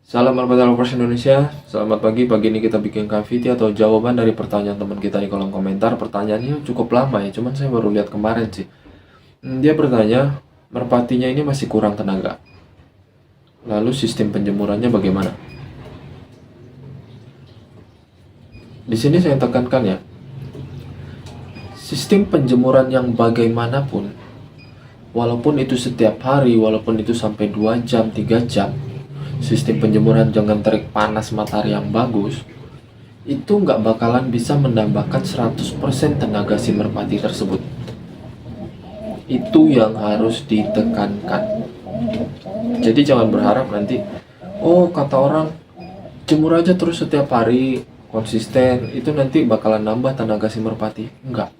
Salam Marpetal Indonesia. Selamat pagi. Pagi ini kita bikinkan video atau jawaban dari pertanyaan teman kita di kolom komentar. Pertanyaannya cukup lama ya, cuman saya baru lihat kemarin sih. Dia bertanya, merpatinya ini masih kurang tenaga. Lalu sistem penjemurannya bagaimana? Di sini saya tekankan ya, sistem penjemuran yang bagaimanapun, walaupun itu setiap hari, walaupun itu sampai 2 jam, 3 jam, sistem penjemuran dengan terik panas matahari yang bagus, itu nggak bakalan bisa menambahkan 100% tenaga si merpati tersebut. Itu yang harus ditekankan. Jadi jangan berharap nanti, oh kata orang, jemur aja terus setiap hari, konsisten, itu nanti bakalan nambah tenaga si merpati. Enggak.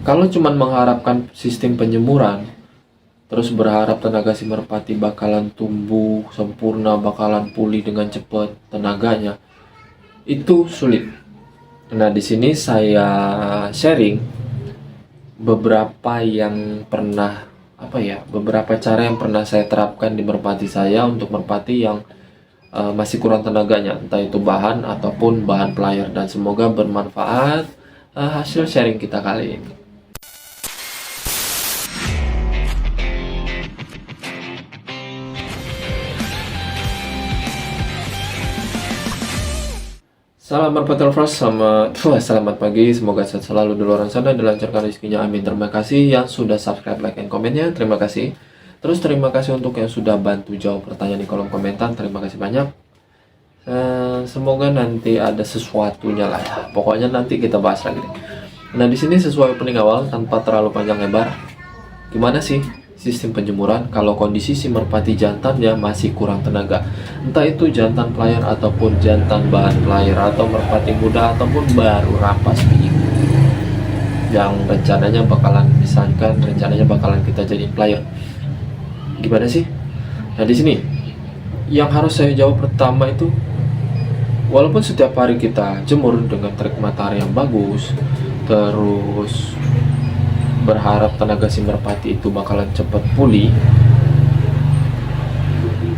Kalau cuman mengharapkan sistem penjemuran, terus berharap tenaga si merpati bakalan tumbuh sempurna, bakalan pulih dengan cepat tenaganya, itu sulit. Nah, di sini saya sharing beberapa beberapa cara yang pernah saya terapkan di merpati saya untuk merpati yang masih kurang tenaganya, entah itu bahan ataupun bahan player, dan semoga bermanfaat hasil sharing kita kali ini. Salam merpati lovers, selamat pagi, semoga sehat selalu di luar sana, dilancarkan rezekinya, amin. Terima kasih yang sudah subscribe, like, and komennya, terima kasih. Terus terima kasih untuk yang sudah bantu jawab pertanyaan di kolom komentar, terima kasih banyak. Semoga nanti ada sesuatunya lah ya. Pokoknya nanti kita bahas lagi deh. Nah, di sini sesuai opening awal tanpa terlalu panjang lebar. Gimana sih sistem penjemuran kalau kondisi si merpati jantannya masih kurang tenaga? Entah itu jantan player ataupun jantan bahan player, atau merpati muda ataupun baru rampas biji. Yang rencananya bakalan kita jadiin player. Gimana sih? Nah, di sini yang harus saya jawab pertama itu, walaupun setiap hari kita jemur dengan terik matahari yang bagus, terus berharap tenaga si merpati itu bakalan cepat pulih,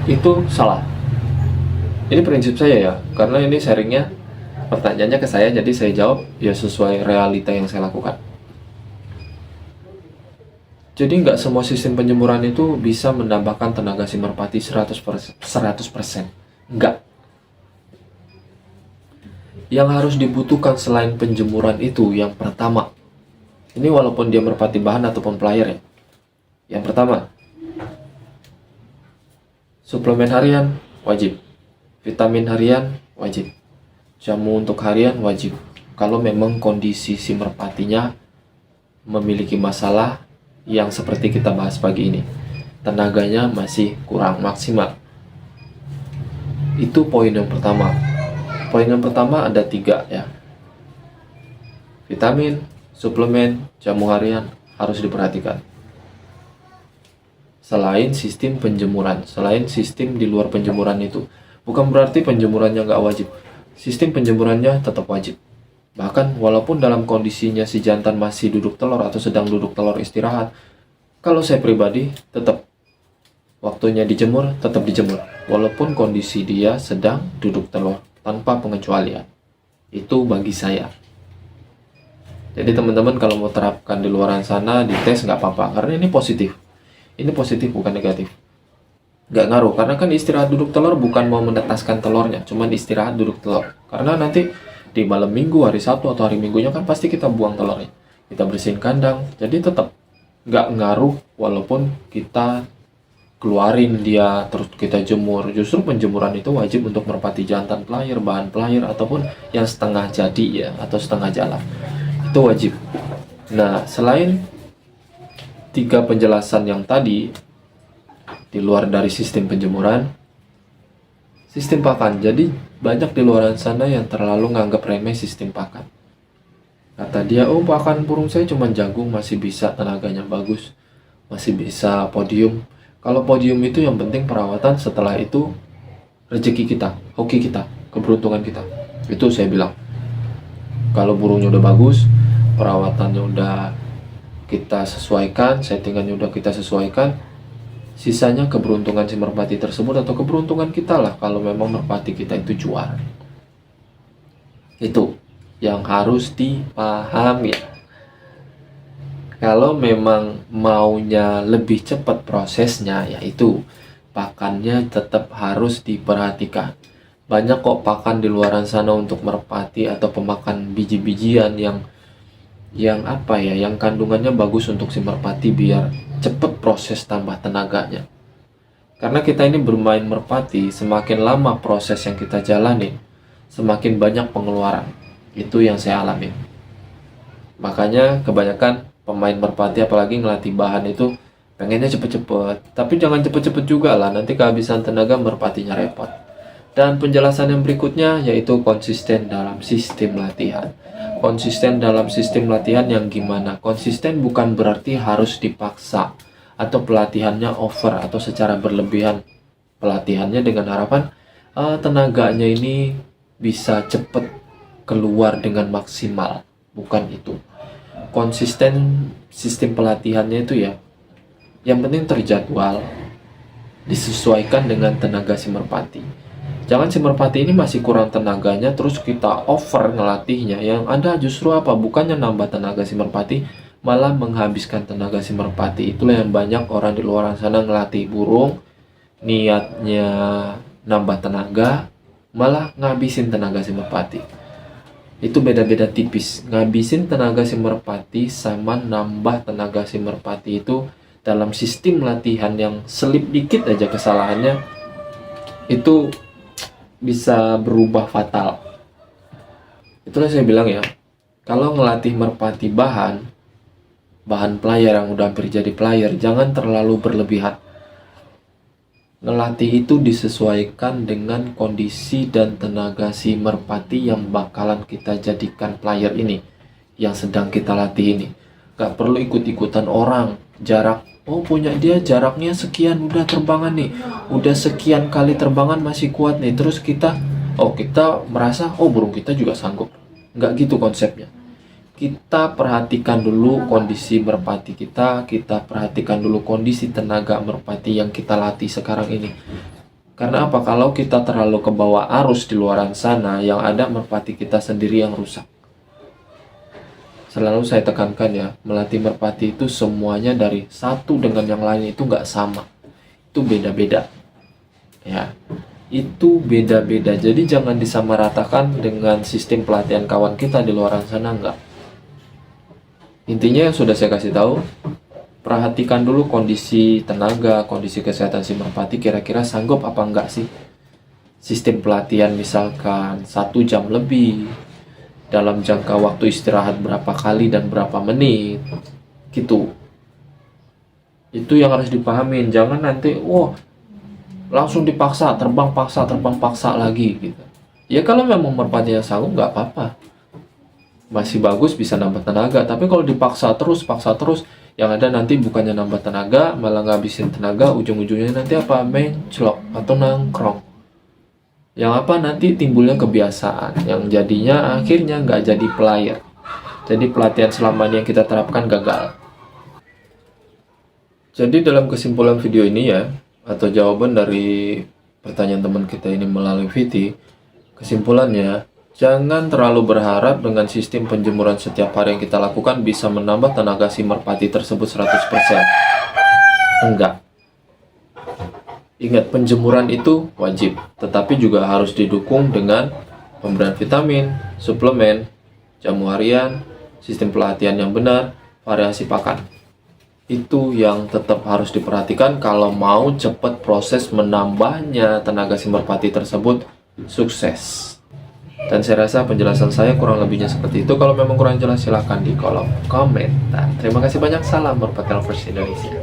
itu salah. Ini prinsip saya ya, karena ini sharingnya, pertanyaannya ke saya, jadi saya jawab ya sesuai realita yang saya lakukan. Jadi nggak semua sistem penjemuran itu bisa menambahkan tenaga si merpati 100%. Nggak. Yang harus dibutuhkan selain penjemuran itu, yang pertama, ini walaupun dia merpati bahan ataupun player ya. Yang pertama, suplemen harian wajib. Vitamin harian wajib. Jamu untuk harian wajib. Kalau memang kondisi si merpatinya memiliki masalah yang seperti kita bahas pagi ini, tenaganya masih kurang maksimal. Itu poin yang pertama. Poin yang pertama ada 3 ya. Vitamin, suplemen, jamu harian harus diperhatikan. Selain sistem penjemuran, selain sistem di luar penjemuran itu, bukan berarti penjemurannya nggak wajib. Sistem penjemurannya tetap wajib. Bahkan walaupun dalam kondisinya si jantan masih duduk telur atau sedang duduk telur istirahat, kalau saya pribadi tetap waktunya dijemur, tetap dijemur. Walaupun kondisi dia sedang duduk telur, tanpa pengecualian. Itu bagi saya. Jadi teman-teman kalau mau terapkan di luar sana, dites nggak apa-apa, karena ini positif. Ini positif bukan negatif. Nggak ngaruh, karena kan istirahat duduk telur bukan mau menetaskan telurnya, cuman istirahat duduk telur. Karena nanti di malam minggu, hari Sabtu atau hari Minggunya kan pasti kita buang telurnya. Kita bersihin kandang, jadi tetap nggak ngaruh walaupun kita keluarin dia terus kita jemur. Justru penjemuran itu wajib untuk merpati jantan player, bahan player, ataupun yang setengah jadi ya, atau setengah jalan. Itu wajib. Nah, selain 3 penjelasan yang tadi, di luar dari sistem penjemuran, sistem pakan. Jadi banyak di luar sana yang terlalu nganggap remeh sistem pakan. Kata dia, oh pakan burung saya cuma jagung, masih bisa tenaganya bagus, masih bisa podium. Kalau podium itu yang penting perawatan, setelah itu rezeki kita, hoki kita, keberuntungan kita. Itu saya bilang. Kalau burungnya udah bagus, perawatannya udah kita sesuaikan, settingannya udah kita sesuaikan, Sisanya keberuntungan si merpati tersebut atau keberuntungan kita lah kalau memang merpati kita itu juara. Itu yang harus dipahami. Kalau memang maunya lebih cepat prosesnya, yaitu pakannya tetap harus diperhatikan. Banyak kok pakan di luaran sana untuk merpati atau pemakan biji-bijian yang yang kandungannya bagus untuk si merpati biar cepet proses tambah tenaganya. Karena kita ini bermain merpati, semakin lama proses yang kita jalani, semakin banyak pengeluaran. Itu yang saya alami. Makanya kebanyakan pemain merpati apalagi ngelatih bahan itu pengennya cepet-cepet. Tapi jangan cepet-cepet juga lah, nanti kehabisan tenaga merpatinya repot. Dan penjelasan yang berikutnya yaitu konsisten dalam sistem latihan. Konsisten dalam sistem latihan yang gimana? Konsisten bukan berarti harus dipaksa atau pelatihannya over atau secara berlebihan. Pelatihannya dengan harapan tenaganya ini bisa cepet keluar dengan maksimal. Bukan itu. Konsisten sistem pelatihannya itu ya, yang penting terjadwal, disesuaikan dengan tenaga si merpati. Jangan si merpati ini masih kurang tenaganya terus kita over ngelatihnya. Yang ada justru apa? Bukannya nambah tenaga si merpati, malah menghabiskan tenaga si merpati. Itulah yang banyak orang di luar sana ngelatih burung, niatnya nambah tenaga, malah ngabisin tenaga si merpati. Itu beda-beda tipis. Ngabisin tenaga si merpati sama nambah tenaga si merpati itu dalam sistem latihan yang selip dikit aja kesalahannya, itu bisa berubah fatal. Itulah saya bilang ya, kalau ngelatih merpati bahan player yang udah hampir jadi player, jangan terlalu berlebihan. Ngelatih itu disesuaikan dengan kondisi dan tenaga si merpati yang bakalan kita jadikan player ini, yang sedang kita latih ini. Gak perlu ikut-ikutan orang, jarak. Oh punya dia jaraknya sekian, udah terbangan nih, udah sekian kali terbangan masih kuat nih, terus kita merasa burung kita juga sanggup. Nggak gitu konsepnya. Kita perhatikan dulu kondisi merpati kita perhatikan dulu kondisi tenaga merpati yang kita latih sekarang ini. Karena apa? Kalau kita terlalu ke bawah arus di luaran sana, yang ada merpati kita sendiri yang rusak. Selalu saya tekankan ya, melatih merpati itu semuanya dari satu dengan yang lain itu nggak sama. Itu beda-beda. Ya, itu beda-beda. Jadi jangan disamaratakan dengan sistem pelatihan kawan kita di luar sana, nggak. Intinya yang sudah saya kasih tahu, perhatikan dulu kondisi tenaga, kondisi kesehatan si merpati, kira-kira sanggup apa enggak sih. Sistem pelatihan misalkan 1 jam lebih, dalam jangka waktu istirahat berapa kali dan berapa menit gitu. Itu yang harus dipahamin. Jangan nanti langsung dipaksa terbang paksa lagi gitu. Ya kalau memang merpatinya sanggup nggak apa-apa, masih bagus bisa nambah tenaga. Tapi kalau dipaksa terus yang ada nanti bukannya nambah tenaga malah ngabisin tenaga, ujung-ujungnya nanti apa? Menclok atau nangkrong. Yang apa nanti timbulnya kebiasaan, yang jadinya akhirnya nggak jadi player. Jadi pelatihan selama ini yang kita terapkan gagal. Jadi dalam kesimpulan video ini ya, atau jawaban dari pertanyaan teman kita ini melalui VT, kesimpulannya, jangan terlalu berharap dengan sistem penjemuran setiap hari yang kita lakukan bisa menambah tenaga si merpati tersebut 100%. Enggak. Ingat, penjemuran itu wajib, tetapi juga harus didukung dengan pemberian vitamin, suplemen, jamu harian, sistem pelatihan yang benar, variasi pakan. Itu yang tetap harus diperhatikan kalau mau cepat proses menambahnya tenaga si merpati tersebut sukses. Dan saya rasa penjelasan saya kurang lebihnya seperti itu. Kalau memang kurang jelas silahkan di kolom komentar. Terima kasih banyak, salam merpati lovers Indonesia.